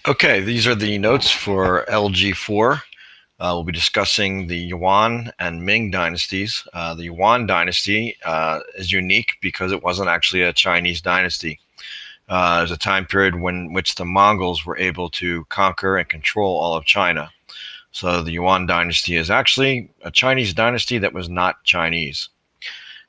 Okay, these are the notes for LG4. We'll be discussing the Yuan and Ming dynasties. The Yuan dynasty is unique because it wasn't actually a Chinese dynasty. It was a time period when which the Mongols were able to conquer and control all of China. So the Yuan dynasty is actually a Chinese dynasty that was not Chinese.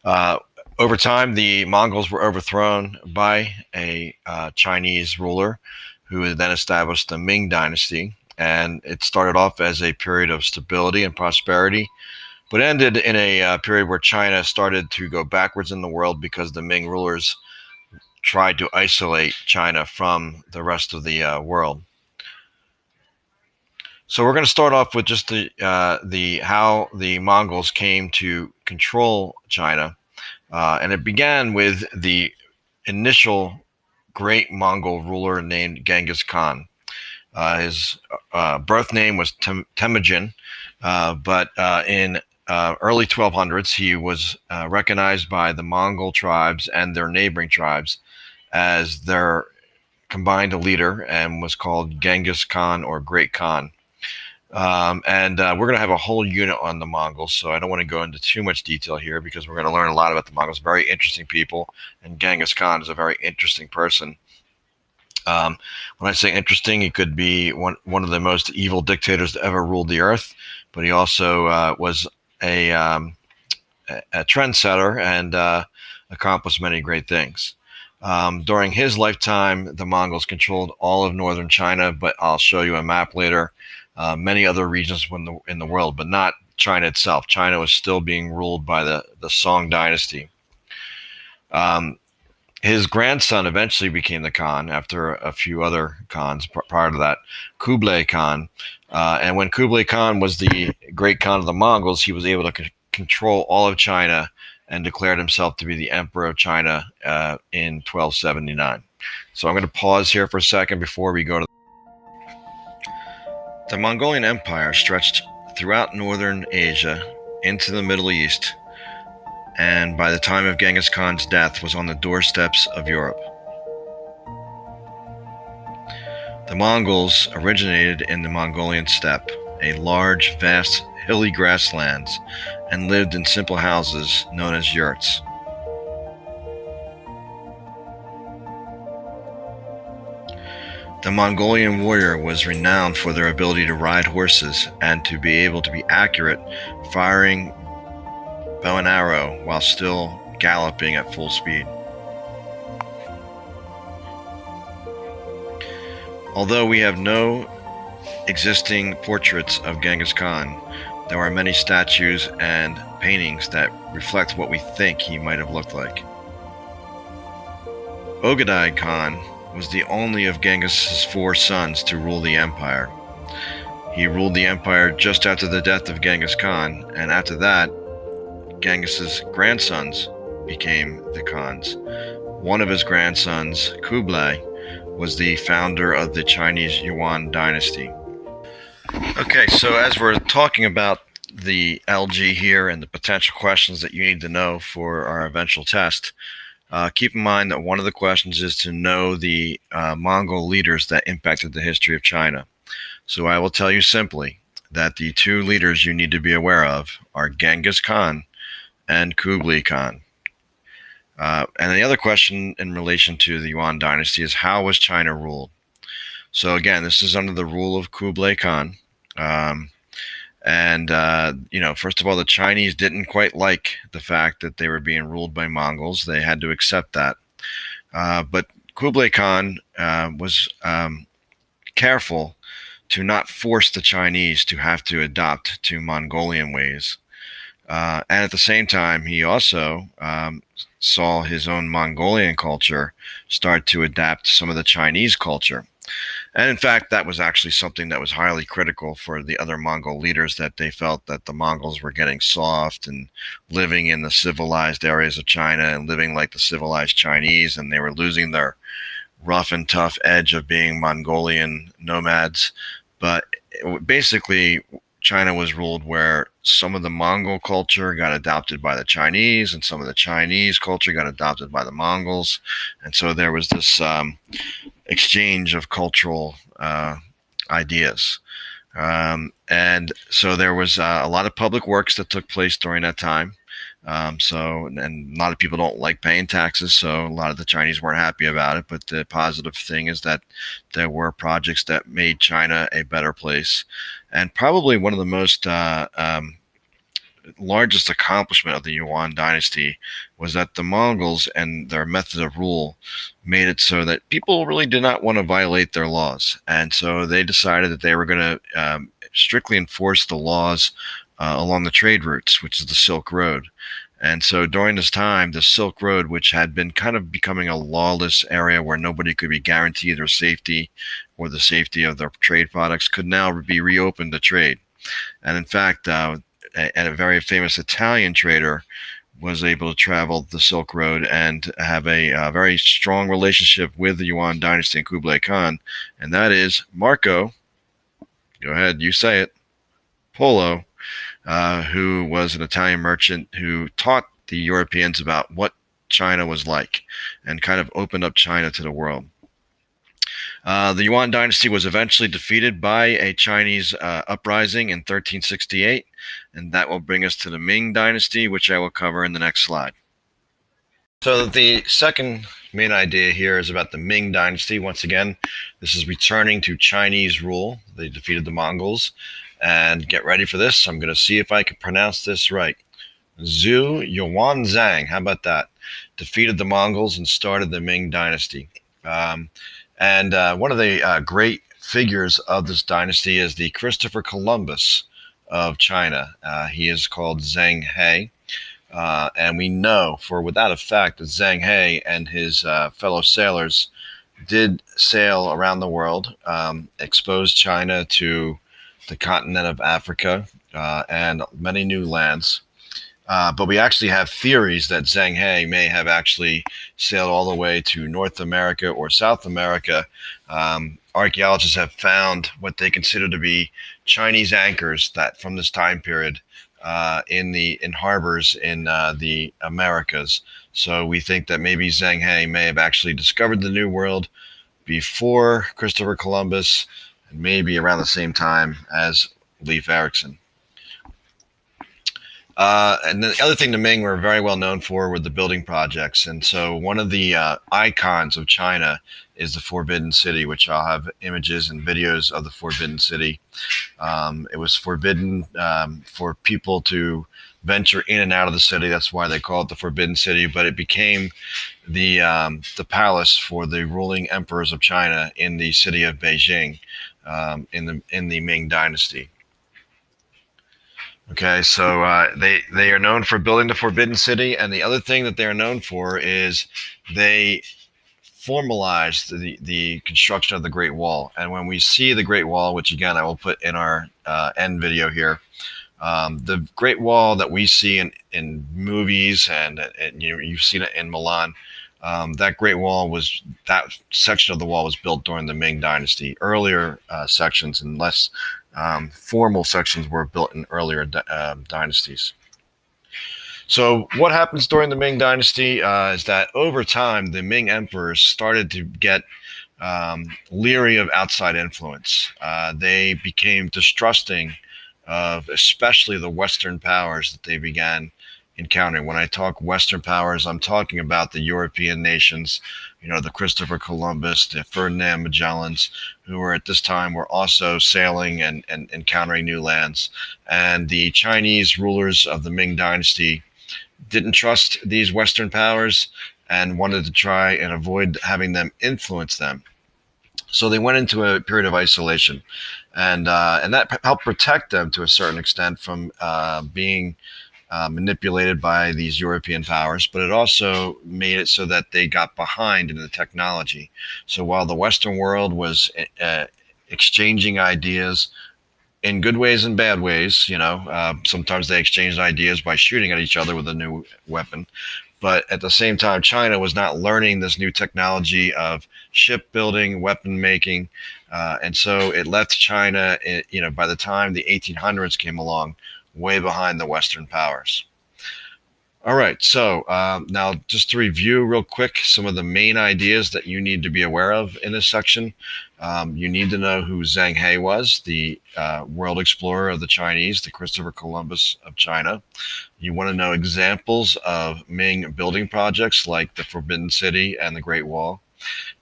Uh, Over time, the Mongols were overthrown by a Chinese ruler who then established the Ming dynasty. And it started off as a period of stability and prosperity, but ended in a period where China started to go backwards in the world because the Ming rulers tried to isolate China from the rest of the world. So we're going to start off with just the how the Mongols came to control China. And it began with the initial great Mongol ruler named Genghis Khan. His birth name was Temujin, but in early 1200s, he was recognized by the Mongol tribes and their neighboring tribes as their combined leader and was called Genghis Khan or Great Khan. And we're going to have a whole unit on the Mongols, so I don't want to go into too much detail here because we're going to learn a lot about the Mongols. Very interesting people, and Genghis Khan is a very interesting person. Um, when I say interesting, he could be one of the most evil dictators that ever ruled the earth, but he also was a trendsetter and accomplished many great things. During his lifetime, the Mongols controlled all of northern China, but I'll show you a map later. Many other regions in the world, but not China itself. China was still being ruled by the Song dynasty. Um, his grandson eventually became the Khan after a few other Khans prior to that, Kublai Khan. And when Kublai Khan was the great Khan of the Mongols, he was able to control all of China and declared himself to be the Emperor of China in 1279. So I'm going to pause here for a second before we go to. The Mongolian Empire stretched throughout northern Asia into the Middle East, and by the time of Genghis Khan's death was on the doorsteps of Europe. The Mongols originated in the Mongolian steppe, a large, vast, hilly grasslands, and lived in simple houses known as yurts. The Mongolian warrior was renowned for their ability to ride horses and to be able to be accurate, firing bow and arrow while still galloping at full speed. Although we have no existing portraits of Genghis Khan, there are many statues and paintings that reflect what we think he might have looked like. Ogadai Khan was the only of Genghis's four sons to rule the empire. He ruled the empire just after the death of Genghis Khan, and after that, Genghis's grandsons became the Khans. One of his grandsons, Kublai, was the founder of the Chinese Yuan dynasty. Okay, so as we're talking about the LG here and the potential questions that you need to know for our eventual test, keep in mind that one of the questions is to know the Mongol leaders that impacted the history of China. So I will tell you simply that the two leaders you need to be aware of are Genghis Khan and Kublai Khan. And the other question in relation to the Yuan dynasty is, how was China ruled? So again, this is under the rule of Kublai Khan. First of all, the Chinese didn't quite like the fact that they were being ruled by Mongols. They had to accept that. But Kublai Khan was careful to not force the Chinese to have to adopt to Mongolian ways. And at the same time, he also saw his own Mongolian culture start to adapt some of the Chinese culture. And in fact, that was actually something that was highly critical for the other Mongol leaders, that they felt that the Mongols were getting soft and living in the civilized areas of China and living like the civilized Chinese, and they were losing their rough and tough edge of being Mongolian nomads. But basically, China was ruled where some of the Mongol culture got adopted by the Chinese and some of the Chinese culture got adopted by the Mongols. And so there was this exchange of cultural ideas. And so there was a lot of public works that took place during that time. And a lot of people don't like paying taxes, so a lot of the Chinese weren't happy about it. But the positive thing is that there were projects that made China a better place. And probably one of the most largest accomplishment of the Yuan dynasty was that the Mongols and their method of rule made it so that people really did not want to violate their laws. And so they decided that they were going to strictly enforce the laws along the trade routes, which is the Silk Road. And so during this time, the Silk Road, which had been kind of becoming a lawless area where nobody could be guaranteed their safety or the safety of their trade products, could now be reopened to trade. And in fact, a very famous Italian trader was able to travel the Silk Road and have a very strong relationship with the Yuan dynasty and Kublai Khan, and that is Marco, go ahead, you say it, Polo, who was an Italian merchant who taught the Europeans about what China was like and kind of opened up China to the world. The Yuan dynasty was eventually defeated by a Chinese uprising in 1368, and that will bring us to the Ming dynasty, which I will cover in the next slide. So the second main idea here is about the Ming dynasty. Once again, this is returning to Chinese rule. They defeated the Mongols. And get ready for this. I'm going to see if I can pronounce this right. Zhu Yuanzhang, how about that? Defeated the Mongols and started the Ming dynasty. One of the great figures of this dynasty is the Christopher Columbus of China. He is called Zheng He. And we know for without a fact that Zheng He and his fellow sailors did sail around the world, exposed China to the continent of Africa and many new lands. But we actually have theories that Zheng He may have actually sailed all the way to North America or South America. Archaeologists have found what they consider to be Chinese anchors that from this time period in harbors in the Americas. So we think that maybe Zheng He may have actually discovered the New World before Christopher Columbus, and maybe around the same time as Leif Erikson. And the other thing the Ming were very well known for were the building projects. And so one of the icons of China is the Forbidden City, which I'll have images and videos of the Forbidden City. It was forbidden for people to venture in and out of the city. That's why they call it the Forbidden City. But it became the palace for the ruling emperors of China in the city of Beijing in the Ming Dynasty. Okay, so they are known for building the Forbidden City, and the other thing that they are known for is they formalized the construction of the Great Wall. And when we see the Great Wall, which again I will put in our end video here, the Great Wall that we see in movies and you've seen it in Milan. That Great Wall that section of the wall was built during the Ming Dynasty. Earlier sections and less formal sections were built in earlier dynasties. So what happens during the Ming Dynasty is that over time, the Ming emperors started to get leery of outside influence. They became distrusting of especially the Western powers that they began encountering. When I talk Western powers, I'm talking about the European nations, the Christopher Columbus, the Ferdinand Magellans, who were at this time were also sailing and encountering new lands. And the Chinese rulers of the Ming Dynasty didn't trust these Western powers and wanted to try and avoid having them influence them. So they went into a period of isolation, and that helped protect them to a certain extent from being manipulated by these European powers, but it also made it so that they got behind in the technology. So while the Western world was exchanging ideas in good ways and bad ways, sometimes they exchanged ideas by shooting at each other with a new weapon. But at the same time, China was not learning this new technology of shipbuilding, weapon making, and so it left China, by the time the 1800s came along, way behind the Western powers. All right, so now just to review real quick some of the main ideas that you need to be aware of in this section. You need to know who Zheng He was, the world explorer of the Chinese, the Christopher Columbus of China. You want to know examples of Ming building projects like the Forbidden City and the Great Wall.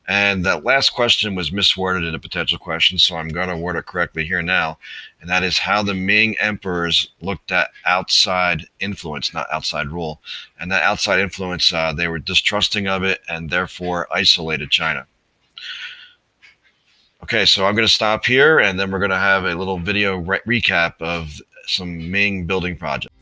And that last question was misworded in a potential question, so I'm going to word it correctly here now. And that is how the Ming emperors looked at outside influence, not outside rule. And that outside influence, they were distrusting of it and therefore isolated China. Okay, so I'm going to stop here and then we're going to have a little video recap of some Ming building projects.